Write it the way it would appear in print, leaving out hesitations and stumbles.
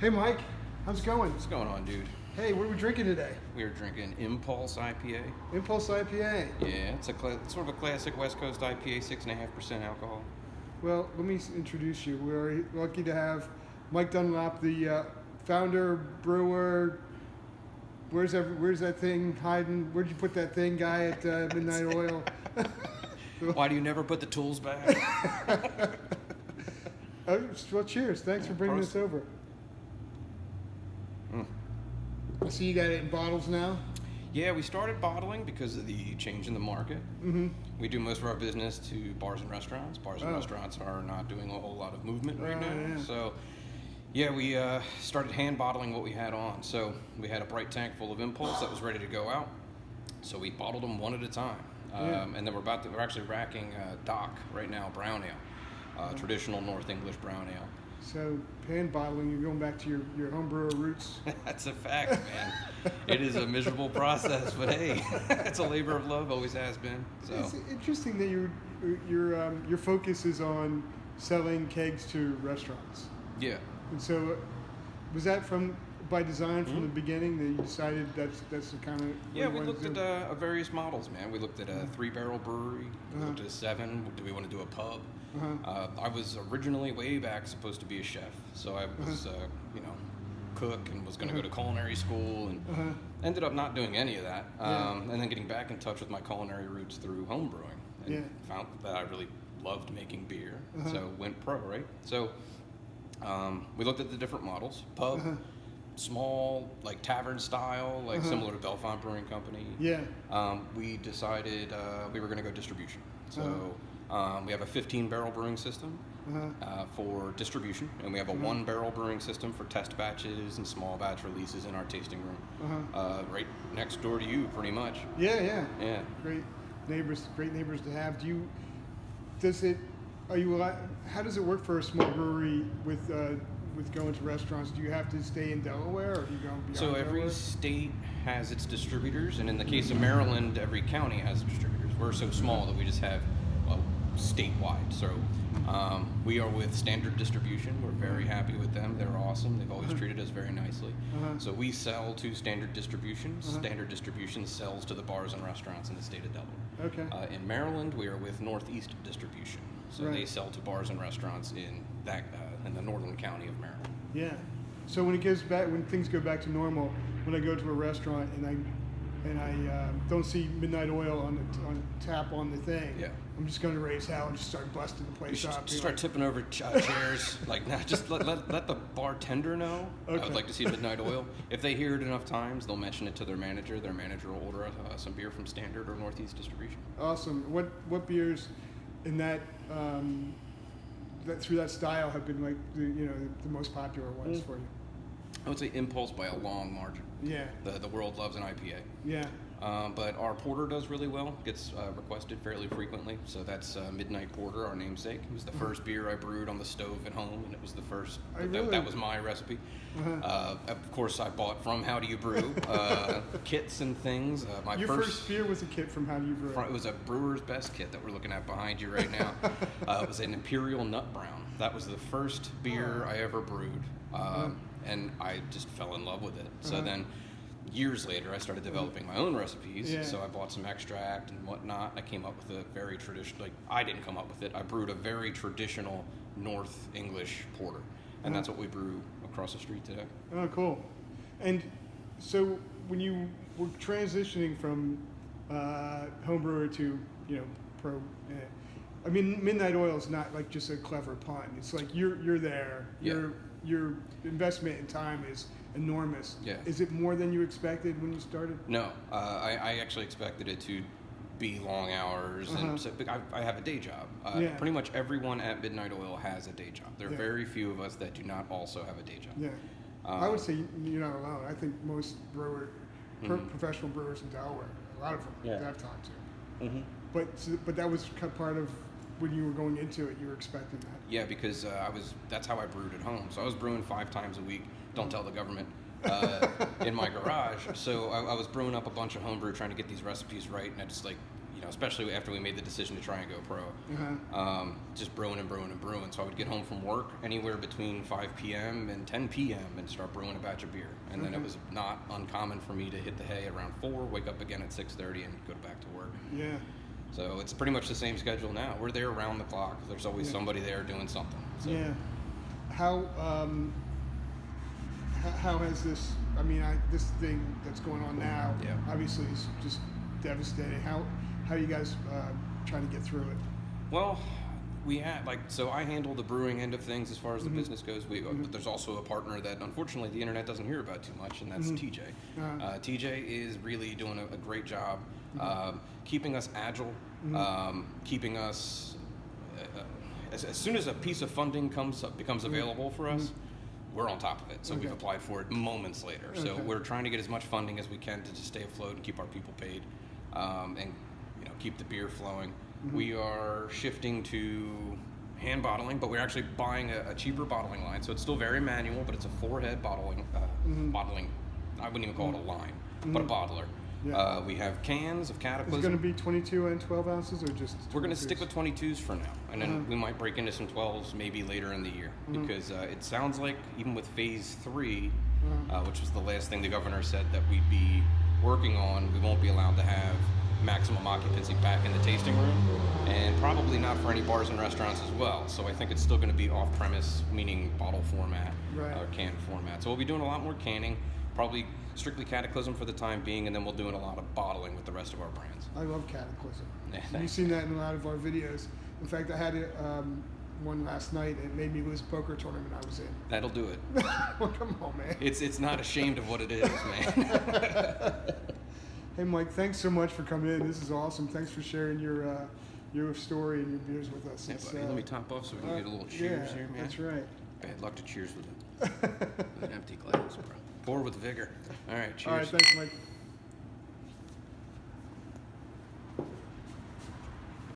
Hey Mike, how's it going? What's going on, dude? Hey, what are we drinking today? We are drinking Impulse IPA. Impulse IPA. Yeah, it's sort of a classic West Coast IPA, 6.5% alcohol. Well, let me introduce you. We're lucky to have Mike Dunlap, the founder, brewer. Where's that thing hiding? Where'd you put that thing, guy at Midnight Oil? Why do you never put the tools back? Well, cheers. Thanks for bringing this over. I see you got it in bottles now. Yeah, we started bottling because of the change in the market. Mm-hmm. We do most of our business to bars and restaurants. Bars and restaurants are not doing a whole lot of movement right now. Yeah. So, yeah, we started hand bottling what we had on. So we had a bright tank full of Impulse that was ready to go out. So we bottled them one at a time. And then we're actually racking Dock right now, brown ale, traditional North English brown ale. So, hand bottling, you're going back to your homebrewer roots. That's a fact, man. It is a miserable process, but hey, it's a labor of love, always has been. So It's interesting that your focus is on selling kegs to restaurants. yeah. And so, was that by design from the beginning that you decided that's the kind of Yeah, we looked at various models, man. We looked at a 3-barrel brewery. We looked at a 7. Do we want to do a pub? I was originally way back supposed to be a chef, so I was, cook and was going to go to culinary school, and ended up not doing any of that. And then getting back in touch with my culinary roots through home brewing, and found that I really loved making beer. So went pro, right? So we looked at the different models. Pub, small, like tavern style, like similar to Belfont Brewing Company. Yeah. We decided we were going to go distribution. So we have a 15-barrel brewing system for distribution, and we have a 1-barrel brewing system for test batches and small batch releases in our tasting room, right next door to you, pretty much. Yeah. Yeah. Great neighbors to have. How does it work for a small brewery with going to restaurants? Do you have to stay in Delaware, or do you go beyond So every Delaware? state has its distributors, and in the case of Maryland, every county has distributors. We're so small that we just have statewide. So we are with Standard Distribution. We're very happy with them. They're awesome. They've always treated us very nicely. So we sell to Standard Distribution. Standard Distribution sells to the bars and restaurants in the state of Delaware. Okay. In Maryland, we are with Northeast Distribution. So they sell to bars and restaurants in the northern county of Maryland. Yeah. So when things go back to normal, when I go to a restaurant and I don't see Midnight Oil on tap on the thing, I'm just going to raise hell and just start busting the place up. Just start tipping over chairs. Like, nah, just let the bartender know. I would like to see Midnight Oil. If they hear it enough times, they'll mention it to their manager. Their manager will order some beer from Standard or Northeast Distribution. Awesome. What beers in that through that style have been like the most popular ones for you? I would say Impulse by a long margin. Yeah. The world loves an IPA. Yeah. But our porter does really well. Gets requested fairly frequently. So that's Midnight Porter, our namesake. It was the first beer I brewed on the stove at home, and it was the first. That was my recipe. Of course, I bought from How Do You Brew kits and things. Your first beer was a kit from How Do You Brew? It was a Brewer's Best kit that we're looking at behind you right now. It was an Imperial Nut Brown. That was the first beer I ever brewed. And I just fell in love with it. So then, years later, I started developing my own recipes. Yeah. So I bought some extract and whatnot. I came up with a very traditional, I didn't come up with it. I brewed a very traditional North English porter. And that's what we brew across the street today. Oh, cool. And so when you were transitioning from homebrewer to, pro, I mean, Midnight Oil is not like just a clever pun. It's like you're there. Your investment in time is enormous. Yeah. Is it more than you expected when you started? No, I actually expected it to be long hours, and so, I have a day job. Pretty much everyone at Midnight Oil has a day job. There are very few of us that do not also have a day job. Yeah, I would say you're not alone. I think most professional brewers in Delaware, a lot of them that I've talked to. But that was part of when you were going into it. You were expecting that. Yeah, because that's how I brewed at home. So I was brewing 5 times a week. Don't tell the government. In my garage. So I was brewing up a bunch of homebrew, trying to get these recipes right, and I just especially after we made the decision to try and go pro, just brewing and brewing and brewing. So I would get home from work anywhere between 5 p.m. and 10 p.m. and start brewing a batch of beer. And then it was not uncommon for me to hit the hay around 4, wake up again at 6:30, and go back to work. Yeah. So it's pretty much the same schedule now. We're there around the clock. There's always somebody there doing something. So. Yeah. How has this? I mean, this thing that's going on now, obviously, is just devastating. How are you guys trying to get through it? Well, we had so I handle the brewing end of things as far as the business goes. But there's also a partner that unfortunately the internet doesn't hear about too much, and that's TJ. TJ is really doing a great job keeping us agile, keeping us as soon as a piece of funding becomes available for us. We're on top of it, so we've applied for it moments later. So we're trying to get as much funding as we can to just stay afloat and keep our people paid, and keep the beer flowing. We are shifting to hand bottling, but we're actually buying a cheaper bottling line. So it's still very manual, but it's a 4-head bottling. I wouldn't even call it a line, but a bottler. Yeah. We have cans of Cataclysm. Is it going to be 22 and 12 ounces, or just 22s? We're going to stick with 22s for now, and then we might break into some 12s maybe later in the year, because it sounds like even with phase 3, which was the last thing the governor said that we'd be working on, we won't be allowed to have maximum occupancy back in the tasting room, and probably not for any bars and restaurants as well. So I think it's still going to be off-premise, meaning bottle format or can format. So we'll be doing a lot more canning, probably strictly Cataclysm for the time being, and then we'll doing a lot of bottling with the rest of our brands. I love Cataclysm. You've seen that in a lot of our videos. In fact, I had one last night. It made me lose a poker tournament I was in. That'll do it. Well, come on, man. It's not ashamed of what it is, man. Hey, Mike, thanks so much for coming in. This is awesome. Thanks for sharing your story and your beers with us. Yeah, buddy, let me top off so we can get a little cheers here, man. That's right. Bad luck to cheers with an empty glass, bro. Pour with vigor. All right, cheers. All right, thanks, Mike.